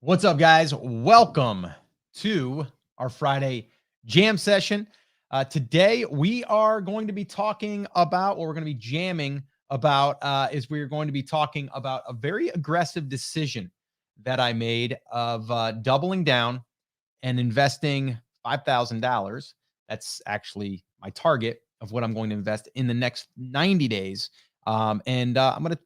What's up, guys? Welcome to our Friday jam session. Today, we are going to be talking about, or we're going to be jamming about, is we're going to be talking about a very aggressive decision that I made of doubling down and investing $5,000. That's actually my target of what I'm going to invest in the next 90 days. And I'm going to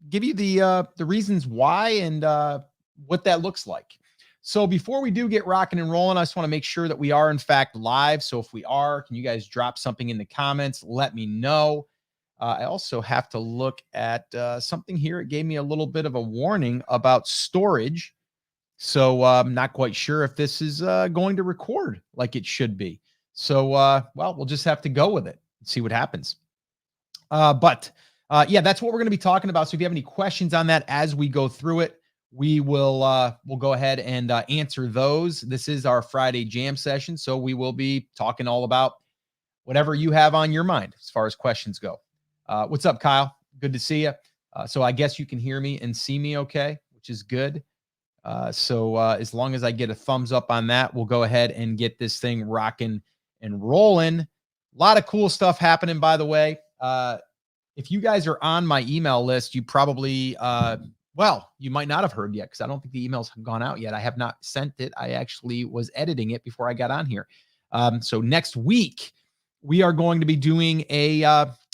give you the reasons why and what that looks like. So before we do get rocking and rolling, I just want to make sure that we are in fact live. So if we are, can you guys drop something in the comments? Let me know. I also have to look at something here. It gave me a little bit of a warning about storage. So I'm not quite sure if this is going to record like it should be. So, well, we'll just have to go with it and see what happens. But yeah, that's what we're going to be talking about. So if you have any questions on that as we go through it, we'll go ahead and answer those. This is our Friday jam session, so we will be talking all about whatever you have on your mind as far as questions go. What's up, Kyle? Good to see you. So I guess you can hear me and see me okay, which is good. So as long as I get a thumbs up on that, we'll go ahead and get this thing rocking and rolling. A lot of cool stuff happening, by the way. If you guys are on my email list, you probably, well, you might not have heard yet because I don't think the emails have gone out yet. I have not sent it. I actually was editing it before I got on here. So next week, we are going to be doing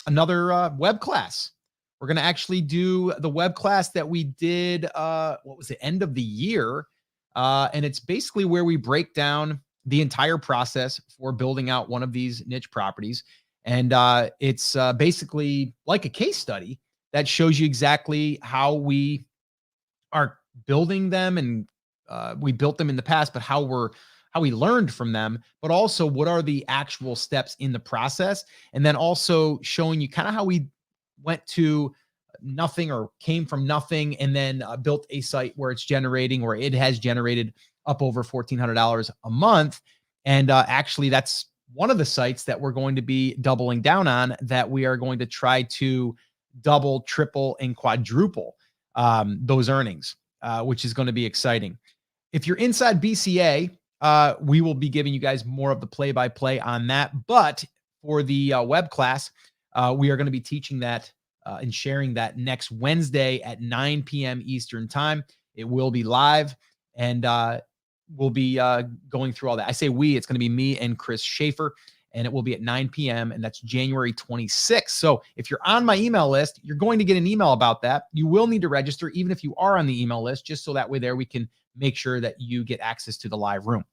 another web class. We're going to actually do the web class that we did, what was the end of the year? And it's basically where we break down the entire process for building out one of these niche properties. And it's basically like a case study that shows you exactly how we are building them. And we built them in the past, but how we learned from them, but also what are the actual steps in the process. And then also showing you kind of how we went to nothing or came from nothing and then built a site where it's generating, or it has generated up over $1,400 a month. And actually that's one of the sites that we're going to be doubling down on, that we are going to try to double, triple, and quadruple those earnings, which is going to be exciting. If you're inside BCA, we will be giving you guys more of the play-by-play on that. But for the web class, we are going to be teaching that and sharing that next Wednesday at 9 p.m. Eastern time. It will be live, and we'll be going through all that. I say we, it's going to be me and Chris Schaefer, and it will be at 9 p.m., and that's January 26th. So if you're on my email list, you're going to get an email about that. You will need to register, even if you are on the email list, just so that way there we can make sure that you get access to the live room.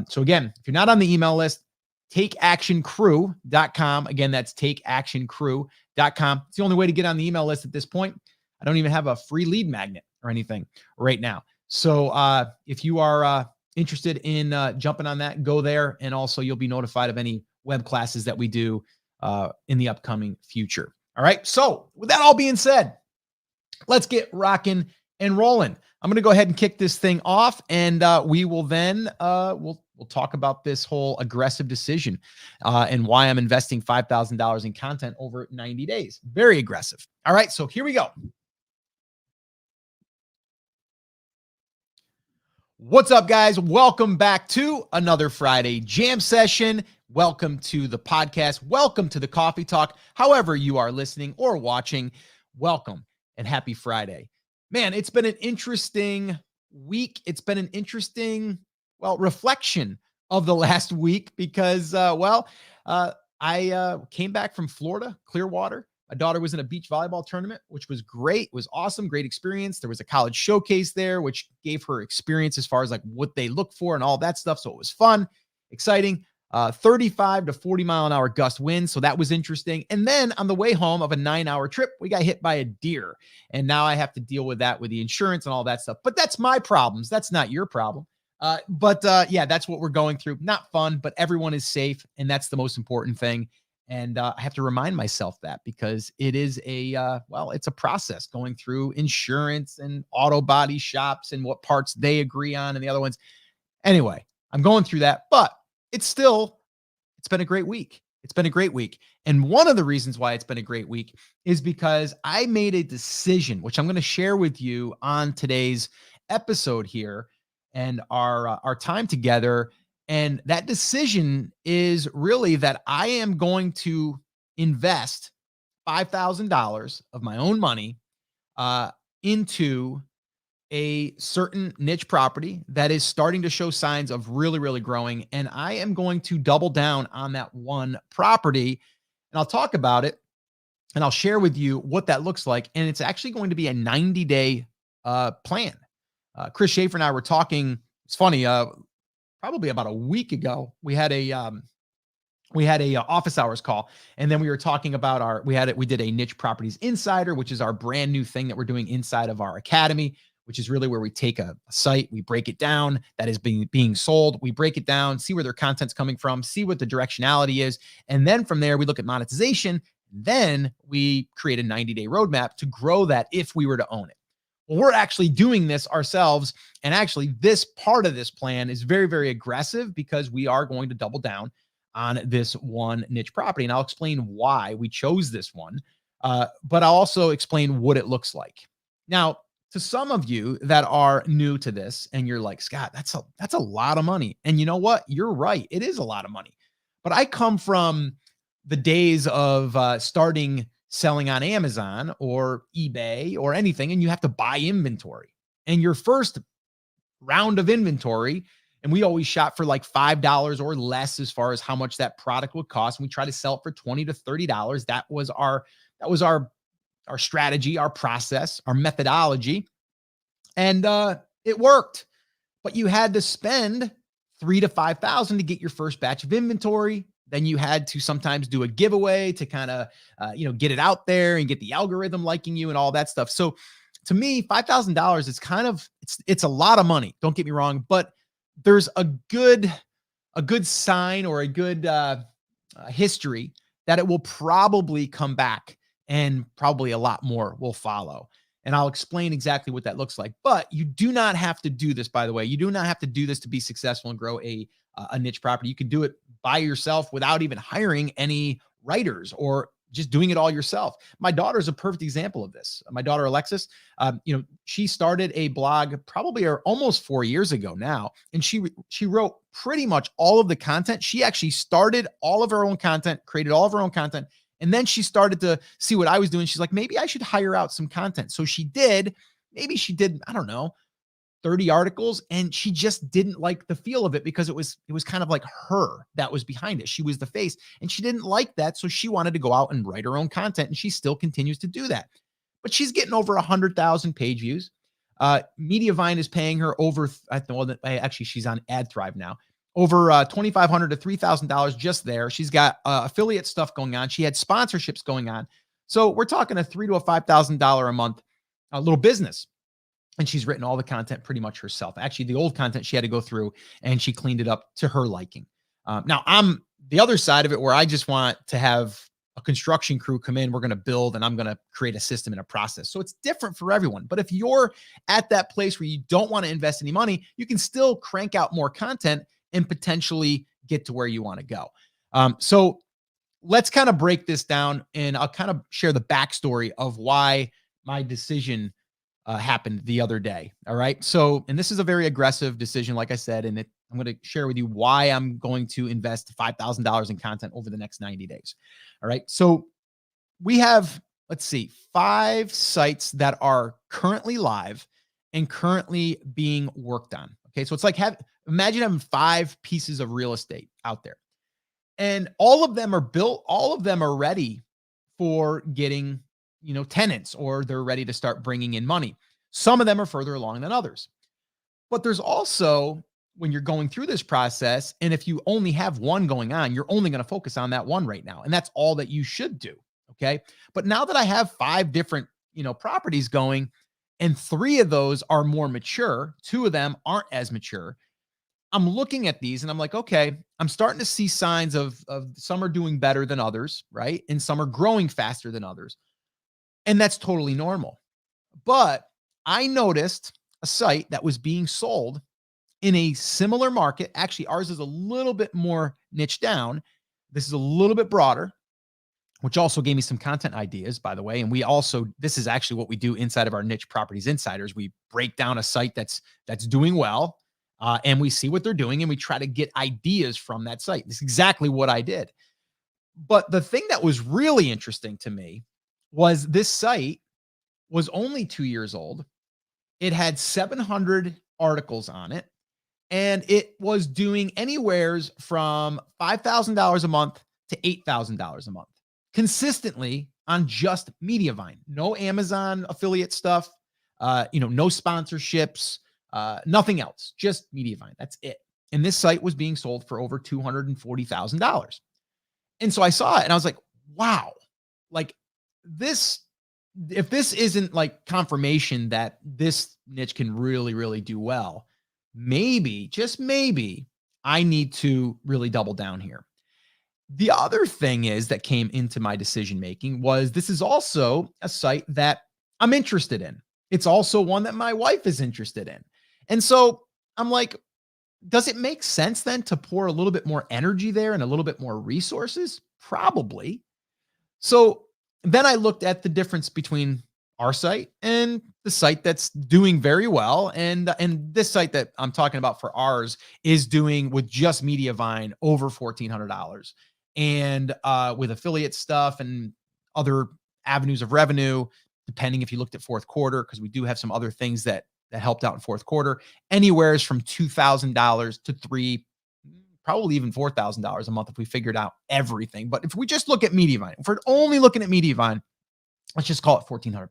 So again, if you're not on the email list, takeactioncrew.com. Again, that's takeactioncrew.com. It's the only way to get on the email list at this point. I don't even have a free lead magnet or anything right now. So if you are interested in jumping on that, go there. And also you'll be notified of any web classes that we do in the upcoming future. All right. So with that all being said, let's get rocking and rolling. I'm going to go ahead and kick this thing off, and we will then we'll talk about this whole aggressive decision and why I'm investing $5,000 in content over 90 days. Very aggressive. All right, so here we go. What's up, guys? Welcome back to another Friday jam session. Welcome to the podcast. Welcome to the coffee talk. However you are listening or watching, welcome and happy Friday. Man, it's been an interesting week. It's been an interesting, reflection of the last week because, I came back from Florida, Clearwater. My daughter was in a beach volleyball tournament, which was great. It was awesome. Great experience. There was a college showcase there, which gave her experience as far as like what they look for and all that stuff. So it was fun, exciting. 35 to 40 mile an hour gust winds. So that was interesting. And then on the way home of a 9-hour trip, we got hit by a deer. And now I have to deal with that with the insurance and all that stuff. But that's my problems. That's not your problem. Yeah, that's what we're going through. Not fun, but everyone is safe. And that's the most important thing. And I have to remind myself that because it is it's a process going through insurance and auto body shops and what parts they agree on and the other ones. Anyway, I'm going through that, but it's been a great week. It's been a great week. And one of the reasons why it's been a great week is because I made a decision, which I'm going to share with you on today's episode here and our time together. And that decision is really that I am going to invest $5,000 of my own money uh, into a certain niche property that is starting to show signs of really, really growing. And I am going to double down on that one property. And I'll talk about it and I'll share with you what that looks like. And it's actually going to be a 90-day plan. Chris Schaefer and I were talking. It's funny. Probably about a week ago, we had a office hours call, and then we were talking about we did a Niche Properties Insider, which is our brand new thing that we're doing inside of our academy, which is really where we take a site, we break it down that is being sold, we break it down, see where their content's coming from, see what the directionality is, and then from there we look at monetization. Then we create a 90-day roadmap to grow that if we were to own it. Well, we're actually doing this ourselves. And actually, this part of this plan is very, very aggressive because we are going to double down on this one niche property. And I'll explain why we chose this one, but I'll also explain what it looks like. Now, to some of you that are new to this and you're like, Scott, that's a lot of money. And you know what? You're right. It is a lot of money. But I come from the days of starting selling on Amazon or eBay or anything, and you have to buy inventory. And your first round of inventory, and we always shot for like $5 or less as far as how much that product would cost. And we try to sell it for $20 to $30. That was our strategy, our process, our methodology. And it worked. But you had to spend $3,000 to $5,000 to get your first batch of inventory. Then you had to sometimes do a giveaway to kind of, get it out there and get the algorithm liking you and all that stuff. So to me, $5,000 is it's a lot of money. Don't get me wrong, but there's a good sign or a good history that it will probably come back and probably a lot more will follow. And I'll explain exactly what that looks like. But you do not have to do this, by the way. You do not have to do this to be successful and grow a niche property. You can do it by yourself without even hiring any writers or just doing it all yourself. My daughter is a perfect example of this. My daughter, Alexis, she started a blog probably almost 4 years ago now. And she wrote pretty much all of the content. She actually started all of her own content, created all of her own content. And then she started to see what I was doing. She's like, maybe I should hire out some content. So she did. Maybe she did, I don't know, 30 articles, and she just didn't like the feel of it because it was kind of like her that was behind it. She was the face and she didn't like that. So she wanted to go out and write her own content, and she still continues to do that. But she's getting over 100,000 page views. Mediavine is paying her over, actually she's on AdThrive now, over $2,500 to $3,000 just there. She's got affiliate stuff going on. She had sponsorships going on. So we're talking a $3,000 to $5,000 a month little business. And she's written all the content pretty much herself. Actually, the old content she had to go through and she cleaned it up to her liking. Now, I'm the other side of it where I just want to have a construction crew come in. We're going to build and I'm going to create a system and a process. So it's different for everyone. But if you're at that place where you don't want to invest any money, you can still crank out more content and potentially get to where you want to go. So let's kind of break this down and I'll kind of share the backstory of why my decision happened the other day. All right. So, and this is a very aggressive decision, like I said, and I'm going to share with you why I'm going to invest $5,000 in content over the next 90 days. All right. So we have, let's see, 5 sites that are currently live and currently being worked on. Okay. So it's like imagine having 5 pieces of real estate out there and all of them are built. All of them are ready for getting tenants, or they're ready to start bringing in money. Some of them are further along than others. But there's also, when you're going through this process, and if you only have one going on, you're only going to focus on that one right now. And that's all that you should do. Okay. But now that I have 5 different, properties going, and 3 of those are more mature, 2 of them aren't as mature, I'm looking at these and I'm like, okay, I'm starting to see signs of some are doing better than others, right? And some are growing faster than others. And that's totally normal. But I noticed a site that was being sold in a similar market. Actually, ours is a little bit more niche down. This is a little bit broader. which also gave me some content ideas, by the way. And we also, this is actually what we do inside of our Niche Properties Insiders. We break down a site that's doing well, and we see what they're doing, and we try to get ideas from that site. This is exactly what I did. But the thing that was really interesting to me was this site was only 2 years old. It had 700 articles on it, and it was doing anywheres from $5,000 a month to $8,000 a month consistently on just Mediavine. No Amazon affiliate stuff, no sponsorships, nothing else, just Mediavine. That's it. And this site was being sold for over $240,000. And so I saw it and I was like, wow, like this, if this isn't like confirmation that this niche can really, really do well, maybe, just maybe, I need to really double down here. The other thing is that came into my decision making was this is also a site that I'm interested in. It's also one that my wife is interested in. And so I'm like, does it make sense then to pour a little bit more energy there and a little bit more resources? Probably. So then I looked at the difference between our site and the site that's doing very well. And this site that I'm talking about for ours is doing with just Mediavine over $1,400 and with affiliate stuff and other avenues of revenue, depending if you looked at fourth quarter, because we do have some other things that helped out in fourth quarter, anywheres from $2,000 to probably even $4,000 a month if we figured out everything. But if we just look at Mediavine, if we're only looking at Mediavine, let's just call it $1,400.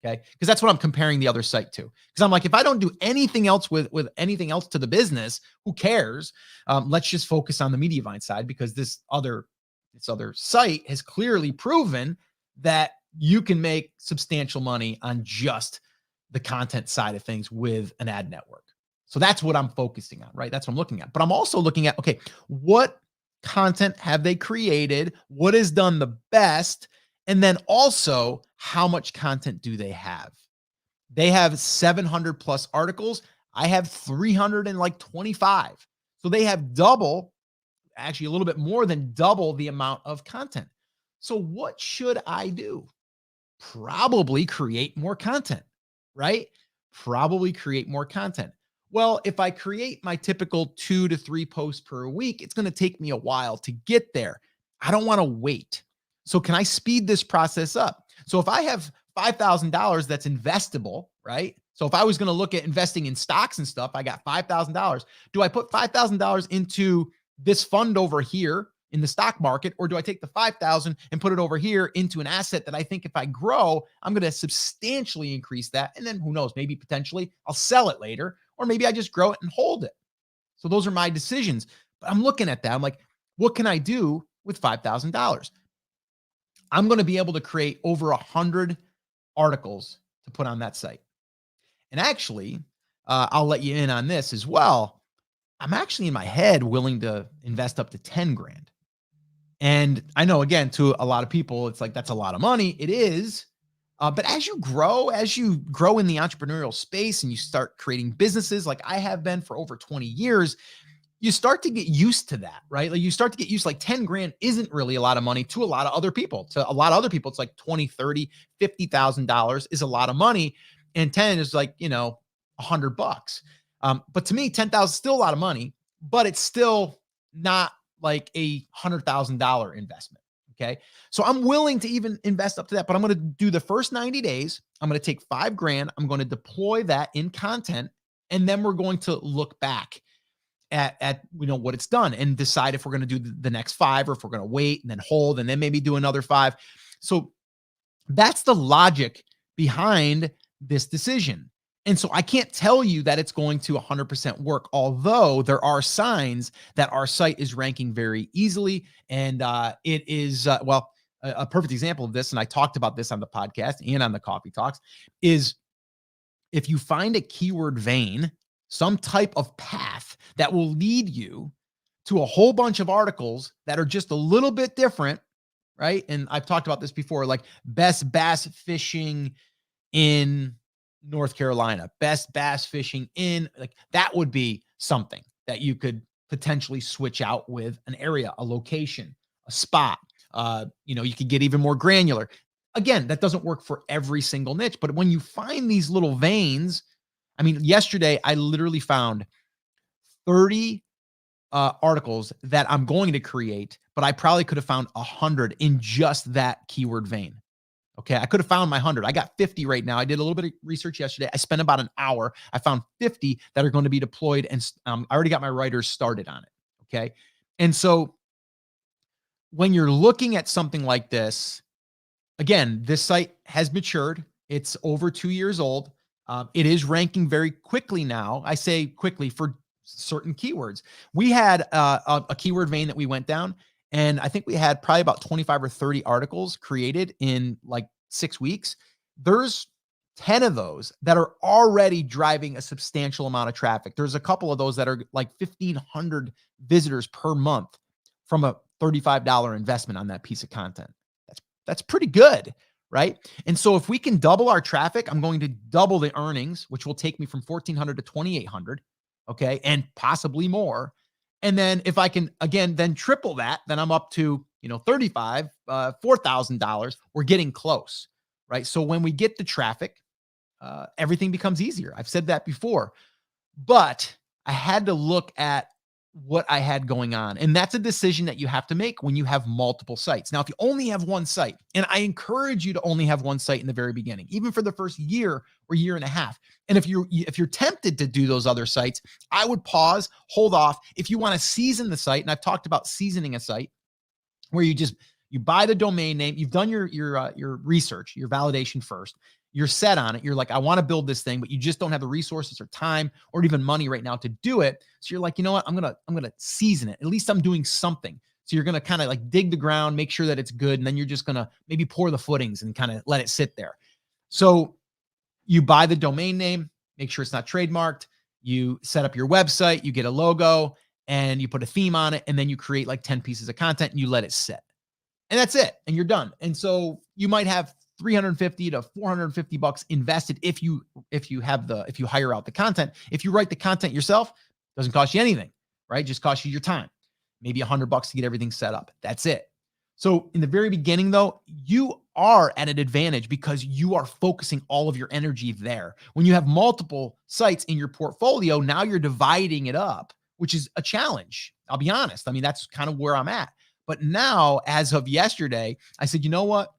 Okay. Because that's what I'm comparing the other site to. Because I'm like, if I don't do anything else with anything else to the business, who cares? Let's just focus on the Mediavine side, because this other site has clearly proven that you can make substantial money on just the content side of things with an ad network. So that's what I'm focusing on, right? That's what I'm looking at. But I'm also looking at, okay, what content have they created? What is done the best? And then also, how much content do they have? They have 700 plus articles. I have 325. So they have double, actually a little bit more than double the amount of content. So what should I do? Probably create more content, right? Probably create more content. Well, if I create my typical 2 to 3 posts per week, it's going to take me a while to get there. I don't want to wait. So can I speed this process up? So if I have $5,000 that's investable, right? So if I was going to look at investing in stocks and stuff, I got $5,000. Do I put $5,000 into this fund over here in the stock market, or do I take the 5,000 and put it over here into an asset that I think if I grow, I'm going to substantially increase that? And then who knows, maybe potentially I'll sell it later, or maybe I just grow it and hold it. So those are my decisions. But I'm looking at that. I'm like, what can I do with $5,000? I'm going to be able to create over 100 articles to put on that site. And actually, I'll let you in on this as well. I'm actually in my head willing to invest up to 10 grand. And I know, again, to a lot of people, it's like, that's a lot of money. It is. But as you grow in the entrepreneurial space and you start creating businesses like I have been for over 20 years, you start to get used to that, right? Like you start to get used, like 10 grand isn't really a lot of money to a lot of other people. To a lot of other people, it's like 20, 30, $50,000 is a lot of money. And 10 is like, $100. But to me, 10,000 is still a lot of money, but it's still not like a $100,000 investment. Okay. So I'm willing to even invest up to that, but I'm going to do the first 90 days. I'm going to take 5 grand. I'm going to deploy that in content. And then we're going to look back at what it's done and decide if we're going to do the next 5 or if we're going to wait and then hold and then maybe do another 5. So that's the logic behind this decision. And so I can't tell you that it's going to 100% work, although there are signs that our site is ranking very easily. And it is, a perfect example of this, and I talked about this on the podcast and on the Coffee Talks, is if you find a keyword vein, some type of path that will lead you to a whole bunch of articles that are just a little bit different, right? And I've talked about this before, like best bass fishing in North Carolina, best bass fishing in, like that would be something that you could potentially switch out with an area, a location, a spot. You could get even more granular. Again, that doesn't work for every single niche, but when you find these little veins, I mean, yesterday I literally found 30 articles that I'm going to create, but I probably could have found 100 in just that keyword vein. Okay. I could have found my 100. I got 50 right now. I did a little bit of research yesterday. I spent about an hour. I found 50 that are going to be deployed, and I already got my writers started on it. Okay. And so when you're looking at something like this, again, this site has matured. It's over 2 years old. It is ranking very quickly now. I say quickly for certain keywords. We had a keyword vein that we went down, and I think we had probably about 25 or 30 articles created in like 6 weeks. There's 10 of those that are already driving a substantial amount of traffic. There's a couple of those that are like 1,500 visitors per month from a $35 investment on that piece of content. That's pretty good, right? And so if we can double our traffic, I'm going to double the earnings, which will take me from 1,400 to 2,800, okay, and possibly more. And then if I can, again, then triple that, then I'm up to, $35, $4,000. We're getting close, right? So when we get the traffic, everything becomes easier. I've said that before, but I had to look at what I had going on. And that's a decision that you have to make when you have multiple sites. Now, if you only have one site, and I encourage you to only have one site in the very beginning, even for the first year or year and a half. And if you're tempted to do those other sites, I would pause, hold off. If you want to season the site, and I've talked about seasoning a site where you buy the domain name, you've done your research, your validation first. You're set on it. You're like, I want to build this thing, but you just don't have the resources or time or even money right now to do it. So you're like, you know what? I'm going to season it. At least I'm doing something. So you're going to kind of like dig the ground, make sure that it's good. And then you're just going to maybe pour the footings and kind of let it sit there. So you buy the domain name, make sure it's not trademarked. You set up your website, you get a logo, and you put a theme on it. And then you create like 10 pieces of content and you let it sit. And that's it. And you're done. And so you might have $350 to $450 invested if you hire out the content. If you write the content yourself, it doesn't cost you anything, right? It just costs you your time, maybe $100 to get everything set up. That's it. So in the very beginning, though, you are at an advantage because you are focusing all of your energy there. When you have multiple sites in your portfolio, now you're dividing it up, which is a challenge. I'll be honest. I mean, that's kind of where I'm at. But now, as of yesterday, I said, you know what?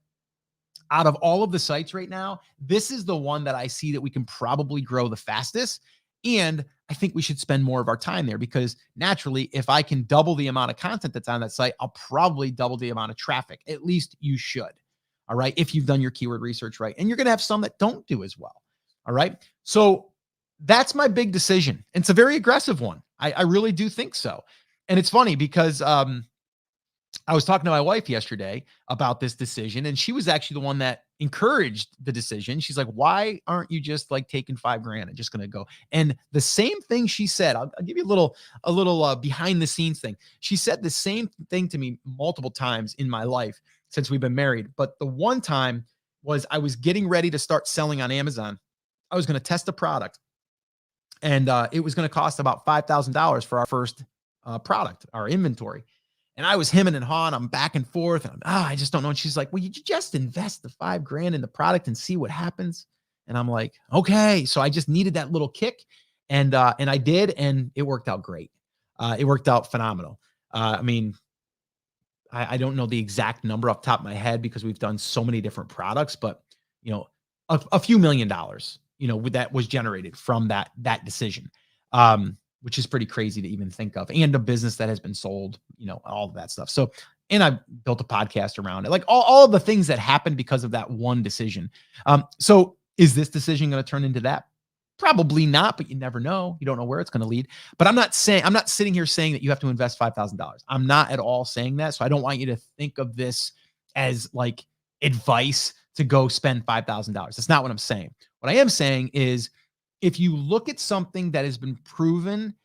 Out of all of the sites right now, this is the one that I see that we can probably grow the fastest. And I think we should spend more of our time there because naturally, if I can double the amount of content that's on that site, I'll probably double the amount of traffic. At least you should. All right. If you've done your keyword research right. And you're going to have some that don't do as well. All right. So that's my big decision. It's a very aggressive one. I really do think so. And it's funny because I was talking to my wife yesterday about this decision, and she was actually the one that encouraged the decision. She's like, why aren't you just like taking $5,000 and just going to go? And the same thing she said, I'll give you a little behind the scenes thing. She said the same thing to me multiple times in my life since we've been married. But the one time was I was getting ready to start selling on Amazon. I was going to test a product, and it was going to cost about $5,000 for our first product, our inventory. And I was hemming and hawing. I'm back and forth. And I just don't know. And she's like, well, you just invest the $5,000 in the product and see what happens. And I'm like, okay. So I just needed that little kick. And I did. And it worked out great. It worked out phenomenal. I mean, I don't know the exact number off the top of my head because we've done so many different products, but a few $1,000,000, that was generated from that decision. Which is pretty crazy to even think of, and a business that has been sold, all of that stuff. So, and I built a podcast around it, like all of the things that happened because of that one decision. So is this decision going to turn into that? Probably not, but you never know. You don't know where it's going to lead. But I'm not sitting here saying that you have to invest $5,000. I'm not at all saying that. So I don't want you to think of this as like advice to go spend $5,000. That's not what I'm saying. What I am saying is, if you look at something that has been proven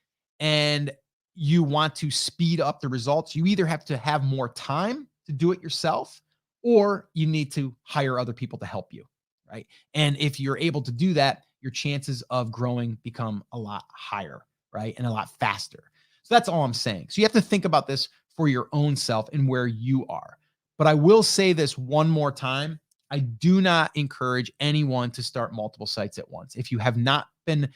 and you want to speed up the results, you either have to have more time to do it yourself, or you need to hire other people to help you, right? And if you're able to do that, your chances of growing become a lot higher, right? And a lot faster. So that's all I'm saying. So you have to think about this for your own self and where you are. But I will say this one more time. I do not encourage anyone to start multiple sites at once. If you have not been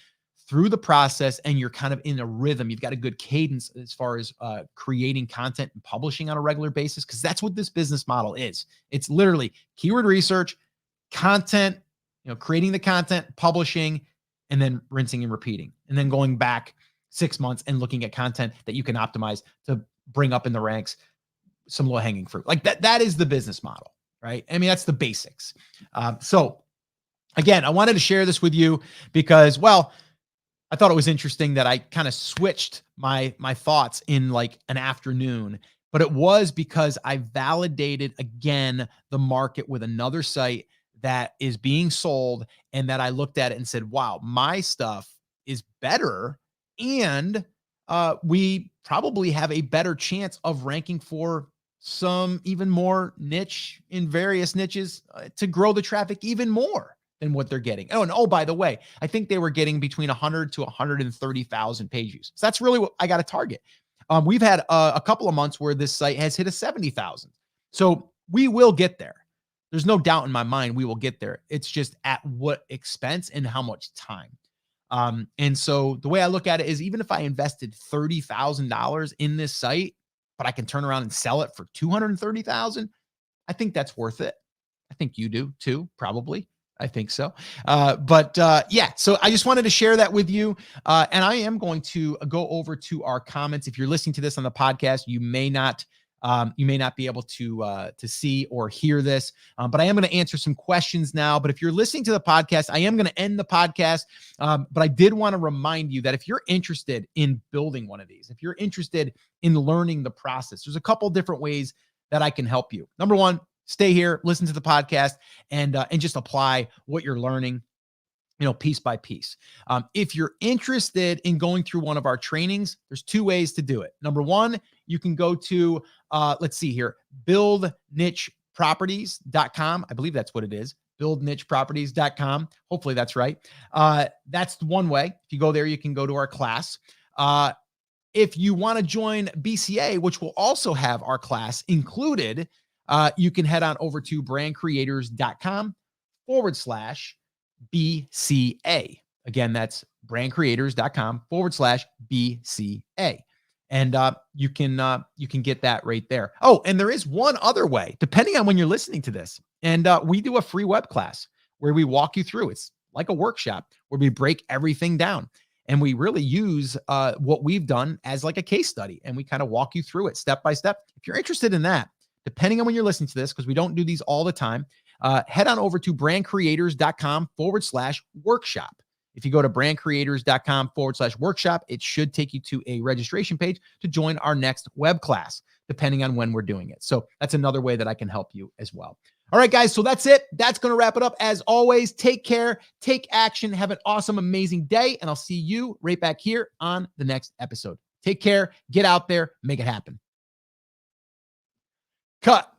through the process and you're kind of in a rhythm, you've got a good cadence as far as creating content and publishing on a regular basis, because that's what this business model is. It's literally keyword research, content, creating the content, publishing, and then rinsing and repeating, and then going back 6 months and looking at content that you can optimize to bring up in the ranks some low-hanging fruit. Like that is the business model, right? I mean, that's the basics. So again, I wanted to share this with you because, well, I thought it was interesting that I kind of switched my thoughts in like an afternoon, but it was because I validated again the market with another site that is being sold, and that I looked at it and said, wow, my stuff is better, and we probably have a better chance of ranking for some even more niche in various niches to grow the traffic even more than what they're getting. Oh, and by the way, I think they were getting between 100 to 130,000 page views. So that's really what I got to target. We've had a couple of months where this site has hit a 70,000. So we will get there. There's no doubt in my mind we will get there. It's just at what expense and how much time. And so the way I look at it is, even if I invested $30,000 in this site, but I can turn around and sell it for $230,000, I think that's worth it. I think you do too, probably. I think so. Yeah, so I just wanted to share that with you. And I am going to go over to our comments. If you're listening to this on the podcast, you may not be able to see or hear this, but I am going to answer some questions now. But if you're listening to the podcast, I am going to end the podcast. But I did want to remind you that if you're interested in building one of these, if you're interested in learning the process, there's a couple different ways that I can help you. Number one, stay here, listen to the podcast, and just apply what you're learning, piece by piece. If you're interested in going through one of our trainings, there's two ways to do it. Number one, you can go to, let's see here, buildnicheproperties.com. I believe that's what it is, buildnicheproperties.com. Hopefully that's right. That's one way. If you go there, you can go to our class. If you want to join BCA, which will also have our class included, you can head on over to brandcreators.com/BCA. Again, that's brandcreators.com/BCA. And you can get that right there. Oh, and there is one other way, depending on when you're listening to this. And we do a free web class where we walk you through. It's like a workshop where we break everything down. And we really use what we've done as like a case study. And we kind of walk you through it step by step. If you're interested in that, depending on when you're listening to this, because we don't do these all the time, head on over to brandcreators.com/workshop. If you go to brandcreators.com/workshop, it should take you to a registration page to join our next web class, depending on when we're doing it. So that's another way that I can help you as well. All right, guys. So that's it. That's going to wrap it up. As always, take care, take action, have an awesome, amazing day, and I'll see you right back here on the next episode. Take care, get out there, make it happen. Cut.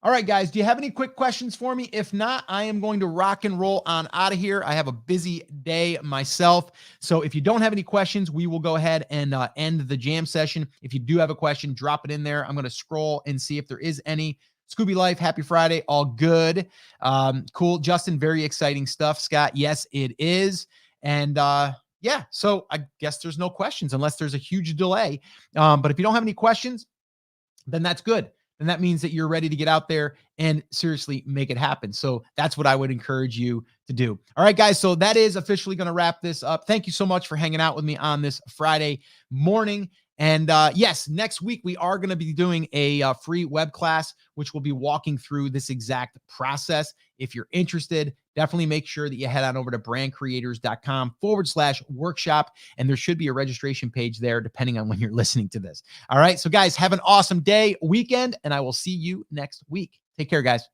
All right, guys, do you have any quick questions for me? If not, I am going to rock and roll on out of here. I have a busy day myself. So if you don't have any questions, we will go ahead and end the jam session. If you do have a question, drop it in there. I'm going to scroll and see if there is any. Scooby Life, happy Friday. All good. Cool. Justin, very exciting stuff. Scott, yes, it is. And yeah, so I guess there's no questions unless there's a huge delay. But if you don't have any questions, then that's good. And that means that you're ready to get out there and seriously make it happen. So that's what I would encourage you to do. All right, guys. So that is officially going to wrap this up. Thank you so much for hanging out with me on this Friday morning. And yes, next week we are going to be doing a free web class, which will be walking through this exact process. If you're interested, definitely make sure that you head on over to brandcreators.com/workshop. And there should be a registration page there, depending on when you're listening to this. All right. So guys, have an awesome day, weekend, and I will see you next week. Take care, guys.